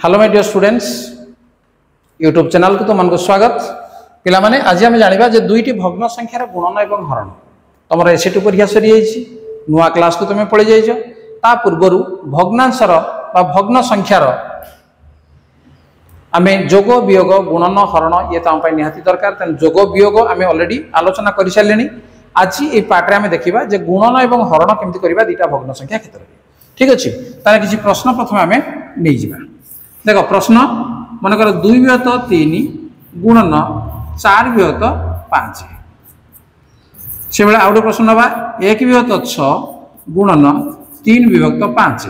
hello my dear students YouTube channel को तुमको स्वागत पिला माने आज आम जाना जे दुईटी भग्न संख्यार गुणन एवं हरण तुम एसएटी परीक्षा सरी नुआ क्लास को तुम पढ़ी जाइछ ता पूर्वर भग्नांशर बा भग्न संख्यार आमे जोग वियोग गुणन हरण ये तम निहाती दरकार तेन जोग वियोग आमे ऑलरेडी आलोचना कर सारे आज ये पार्ट आमे देखिबा जे गुणन एवं हरण केमती करिबा दुईटा भग्न संख्या क्षेत्र में ठीक अच्छे तार किसी प्रश्न प्रथम आमे नहीं जिबा देख प्रश्न मनकर 2/3 गुणन 4/5 से बेले आउट प्रश्न नवा 1/6 गुणन 3/5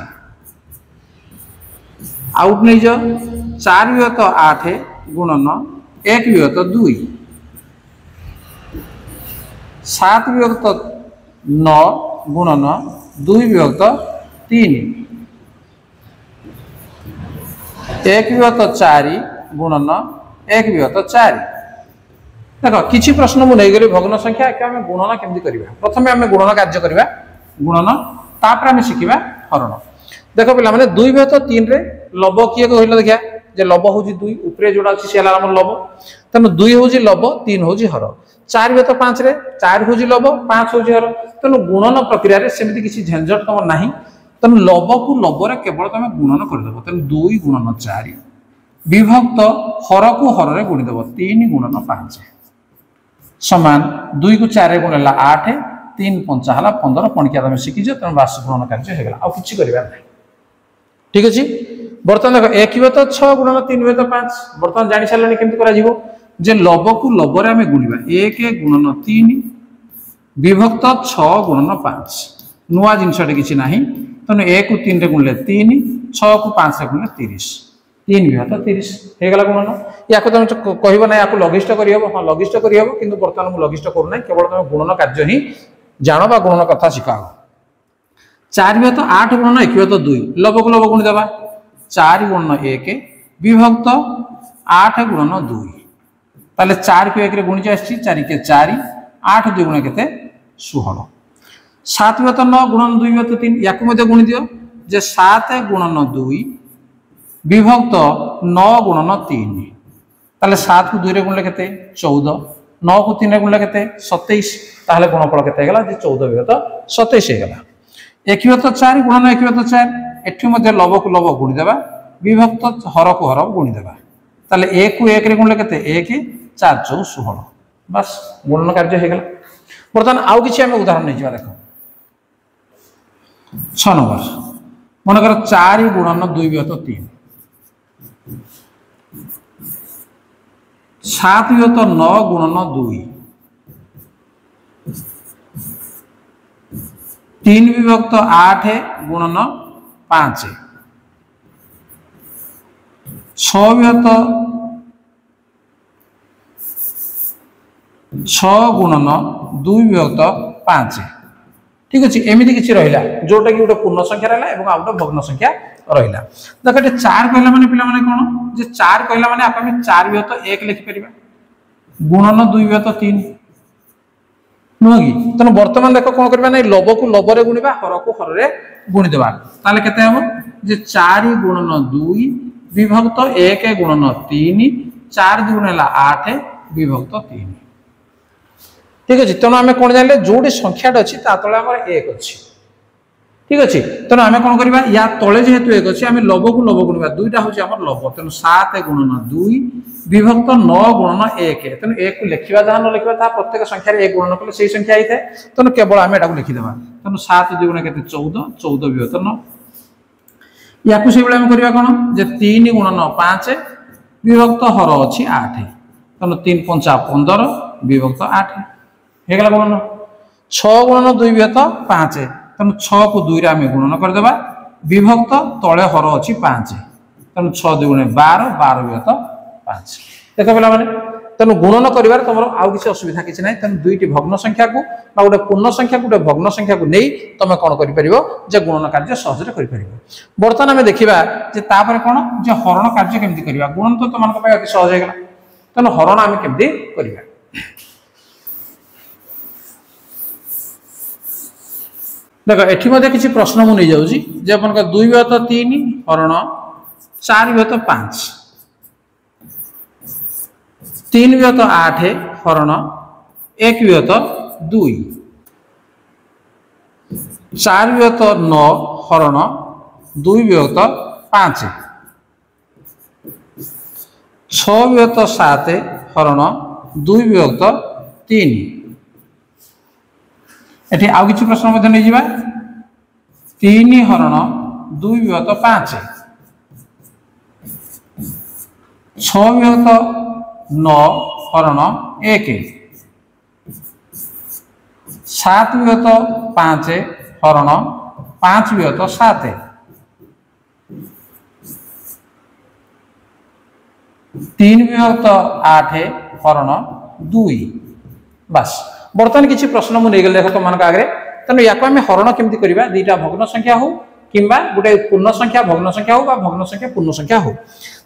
आउट नहीं जाओ 4/8 गुणन 1/2 7/9 गुणन 2/3 1/4 गुणन 1/4 देख किसी प्रश्न मुझे नहीं गली भग्न संख्या आम गुणन केमती करवा प्रथम आम गुणन कार्य करवा गुणन तापर आम शिखा हरण देख पिला माने 2/3 रे लब किए कहला देखिया जे लब हूँ 2 उपरे जोड़ा अच्छी सी लब तेना 2 हूँ लब 3 हूँ हर 4/5 रे 4 हूँ लब 5 हूँ हर तेणु गुणन प्रक्रिया सेमती किसी झंझट तुम ना तेणु लब को लबर केवल तुम गुणन करदेव तेणु 2 गुणन 4 विभक्त हर को हर में गुणीदेव 3 गुणन 5 समान 2 को 4 गुणला 8 3 5 है 15 पणिका तुम शिखीच तेणु बास गुणन कार्य होगा आउ कि ठीक अच्छे बर्तमान देख 1/6 गुणन 3/5 बर्तमान जानी सारे केमती जे लब को लबर आम गुणा 1 गुणन 3 विभक्त 6 गुणन 5 नुआ जिनसटे किसी ना तेणु 1 को 3 गुणले 3 6 को 5 गुणले 30 3/30 होगा गुणन या तुम कह ना या लघिष्ठ करहब हाँ लघिष्ठ करहब कि बर्तमान मुझे लघिष्ठ करूना केवल तुम गुणन कार्य ही जान बा गुणन कथा शिखाओ 4/8 गुणन 1/2 लब को लब गुणी देवा 4 गुणन 1 विभक्त 8 गुणन 2 ताले 4 को 1 गुणी आसी 4 के 4 8 2 गुण के 16 7/9 गुणन 2/3 या गुणी दियो जे 7 गुणन 2 विभक्त 9 गुणन 3 ताले 7 को 2 रे गुणले केते 14 9 को 3 रे गुणले केते 27 ताले गुणफल केते हेगला जे 14/27 हेगला 1/4 गुणन 1/4 एठी मध्ये लब को लब गुणी देबा विभक्त हर को हर गुणी देबा ताले 1 को 1 रे गुणले केते 1 4 4 16 बस गुणन कार्य हेगला बर्तमान आउ किछि हम उदाहरण नै जिबा देखो 6 नंबर मनकर 4 गुणन 2/3 7/9 गुणन 2 3/8 गुणन 5 6 गुणन 2/5 ठीक अच्छे एमती किसी रहा जोटा कि गोटे पूर्ण संख्या रहा और गोटे भग्न संख्या रहा देख ये 4 कहला माने पिला माने कौन जे 4 कहला माने आप 4/1 लिखिपर गुणन 2/3 नुह कि तेना बर्तमान देख कौन करवा ना लब को लबर गुणा हर को हर गुणीदेवा ताले केते हम जे 4 गुणन 2 विभक्त 1 गुणन 3 4 2 गुण 8 विभक्त 3 ठीक अच्छे तेणु आम कौन जानले जोटी संख्याटा अच्छी तले आम 1 अच्छी ठीक अच्छे तेणु आम कौन करवा या तले जेहेतु 1 अच्छी आम लब को लब गुणा 2टा हूँ आम लब तेणु 7 गुणन 2 विभक्त 9 गुणन 1 तेणु 1 को लिखा जहाँ न लिखा प्रत्येक संख्यार 1 गुणन कले से संख्या होता है तेणु केवल आम यहाँ लिखिदेवा तेणु 7 2 गुण के 14 14/9 या से आम करवा कौन जे 3 गुणन 5 विभक्त हर अच्छी 8 तेणु 3 5 15 विभक्त 8 हेगला गुणन 6 गुणन 2/5 तेणु 6 को 2 रे आम गुणन करदेवा विभक्त तले हर अच्छी 5 तेणु 6 2 गुण 12 12/5 देख पे मैंने तेणु गुणन कर तुम आउ किसी असुविधा किसी ना तेणु दुईटी भग्न संख्या को गोटे पूर्ण संख्या गोटे भग्न संख्या को नहीं तुम कौन कर गुणन कार्य सहज कर बर्तमान आम देखा कौन जे हरण कार्य केमती करवा गुणन तो तुम अति सहज होगा तेणु हरण आम केमती करवा देख एठी किसी प्रश्न मुझे जाऊँगी 2/3 हरण 4 विभक्त 5 3 विभक्त 8 हरण 1 विभक्त 2 4 विभक्त 9 हरण 2 विभक्त 5 6 विभक्त 7 हरण 2 विभक्त 3 एठी आउ किछि प्रश्न मध्ये नै जिबा 3 हरण 2 विभक्त 5 6 विभक्त 9 हरण 1 7 विभक्त 5 हरण 5 विभक्त 7 3 विभक्त 8 हरण 2 बस बर्तमान किसी प्रश्न मुझे नहीं देख तुम आगे तेणु या हरण केमती करवा दुईटा भग्न संख्या हो कि गोटे पूर्ण संख्या भग्न संख्या हो भग्न संख्या पूर्ण संख्या हो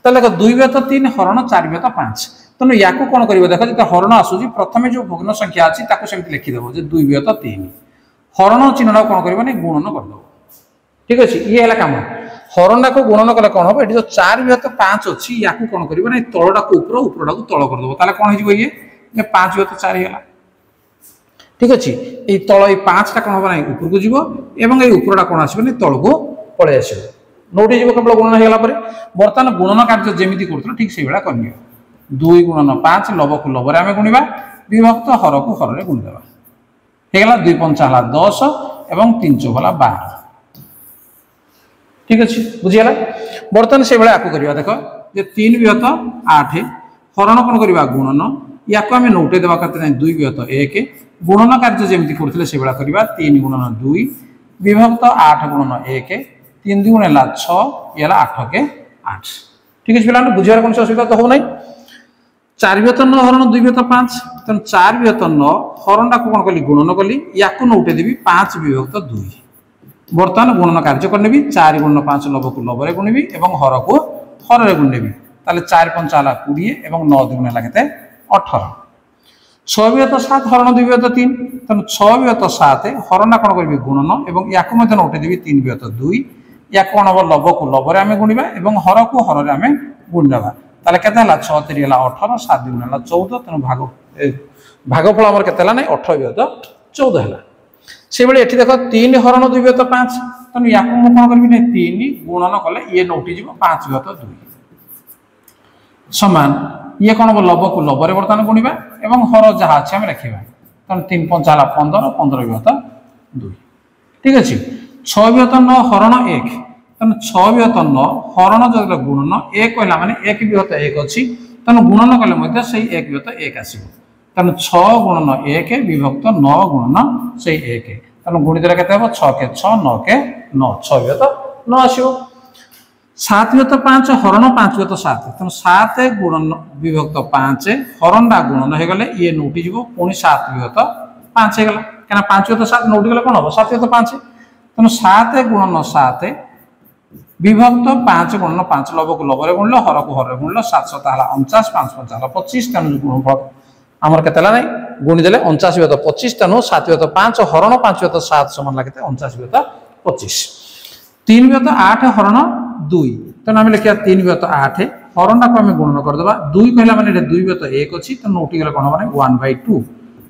तो देख 2 विभक्त 3 हरण 4 विभक्त 5 तेणु या कौन कर देख जो हरण आसूँ प्रथम जो भग्न संख्या अच्छी सेमती लिखिदेव जो 2 विभक्त 3 हरण चिन्ह कौन कर गुणन करदेव ठीक अच्छे ये है कम हरणटा को गुणन कले कौन हम ये जो 4 विभक्त 5 अच्छी या कौन कर तलटा को उपरटा को तल करदेव ताले कौन हो ये 5 विभक्त 4 होगा ठीक अच्छे ये तल ये 5टा कौन हम ऊपर को जीव एवं ये उपरटा कौन आसो तल को पलि आस नोटे जीव केवल गुणन होगा बर्तमान गुणन कार्य जमी कर ठीक से भाया कर 2 गुणन 5 लब को लबरे आम गुणा विभक्त हर को हर गुणिदेवा होगा 2 पंचा 10 एवं 3 चौका 12 ठीक अच्छे बुझीगला बर्तमान से भाया करवा देख जे 3 विभक्त 8 हरण कौन करवा गुणन या आम नोटे देवा कहते 2 विभक्त 1 गुणन कार्य जमी करते से भाया करवा 3 गुणन 2 विभक्त 8 गुणन 1 3 2 गुण 6 ये 8 के 8 ठीक है पे बुझार कौन असुविधा तो हो ना 4 विभक्त 9 हरण 2 विभक्त 5 तेनाली 4 विभक्त 9 हरणटा को कौन कली गुणन कली या नोटे देवी 5 विभक्त 2 बर्तमान गुणन कार्य करने 4 गुणन 5 लब को लबरे गुणबी और हर को हर गुणबी ताले 4 पंचा 20 और 9 दुगुण है 18 6 विभक्त 7 हरण 2 विभक्त 3 तेणु 6 विभक्त 7 हरणटा कौन करी गुणन और या नोटे देवी 3 विभक्त 2 या कौन हम लब को लबरे आम गुणा और हर को हर आम गुणिदेवा ताले केते 6 3 18 7 2 14 तेणु भागफल आमर केते 18 विभक्त 14 है से भाई ये देख 3 हरण 2 विभक्त 5 तेणु या कौन करी 3 गुणन कले ये नोटी 5 विभक्त 2 सामान ये कौन हम लब को लबरे बर्तमान गुणा और हर जहाँ अच्छे आम लिखा तेणु 3 पंचा 15 15 विभक्त 2 ठीक अच्छे 6 विभक्त 9 हरण 1 तेणु 6 विभक्त 9 हरण जो गुणन 1 कहला माने 1 विभक्त 1 अच्छी तेणु गुणन कले से 1 विभक्त 1 आसो तेणु 6 गुणन 1 विभक्त 9 गुणन से 1 तेणु गुणिदेले केते हम 6 के 6 9 के 9 6 विभक्त 9 आसो 7 विभक्त 5 हरण 5 विभक्त 7 तेणु 7 गुणन विभक्त 5 हरणटा गुणन हो गले ये नोटी जीव पुणी 7 विभक्त 5 हो गला क्या 5 विभक्त 7 नोटी गले कौन हम 7 विभक्त 5 तेणु 7 गुणन 7 विभक्त 5 गुणन 5 लब को लबरे गुणल हर को हर गुणल 7 7 49 5 5 25 तेणु गुणफल आमर केते ना गुणिदेले 49 विभक्त 25 तेणु 7 विभक्त 5 हरण 5 विभक्त 7 समान लागते 49 विभक्त 25 3 विभक्त 8 हरण 2 तेणु आम लिखा 3 विभक्त 8 हरणटा को आम गुणन करदे 2 कहला माने 2 विभक्त 1 अच्छी तेणु नोटी गले कौन हम 1/2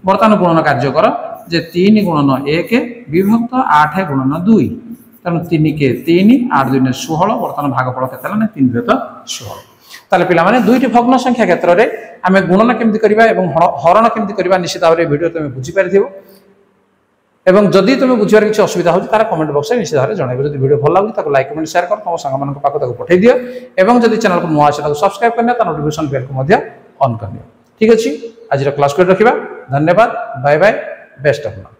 बर्तमान गुणन कार्य कर जे 3 गुणन 1 विभक्त 8 गुणन 2 तेणु 3 के 3 8 2 16 बर्तमान भागफल केते 3 विभक्त 16 ताले पिला माने दुईटी भग्न संख्या क्षेत्र में आम गुणन केमती करबा एवं हरण केमती करबा निश्चित भाव में वीडियो तुम बुझी पारिथिबो एवं जदि तुम बुझार किसी असुविधा हो तार कमेंट बॉक्स में निश्चित भाव में जनइबो जदि वीडियो भल लागु ताको लाइक कमेंट शेयर कर तुम सांग मानक पाखो ताको पठै दियो एवं जदि चैनल को नुआ आछे ताको सब्सक्राइब करने ता नोटिफिकेशन बेल को मध्य ऑन कर दियो ठीक अछि आज क्लास को रखिबा धन्यवाद bye bye best of luck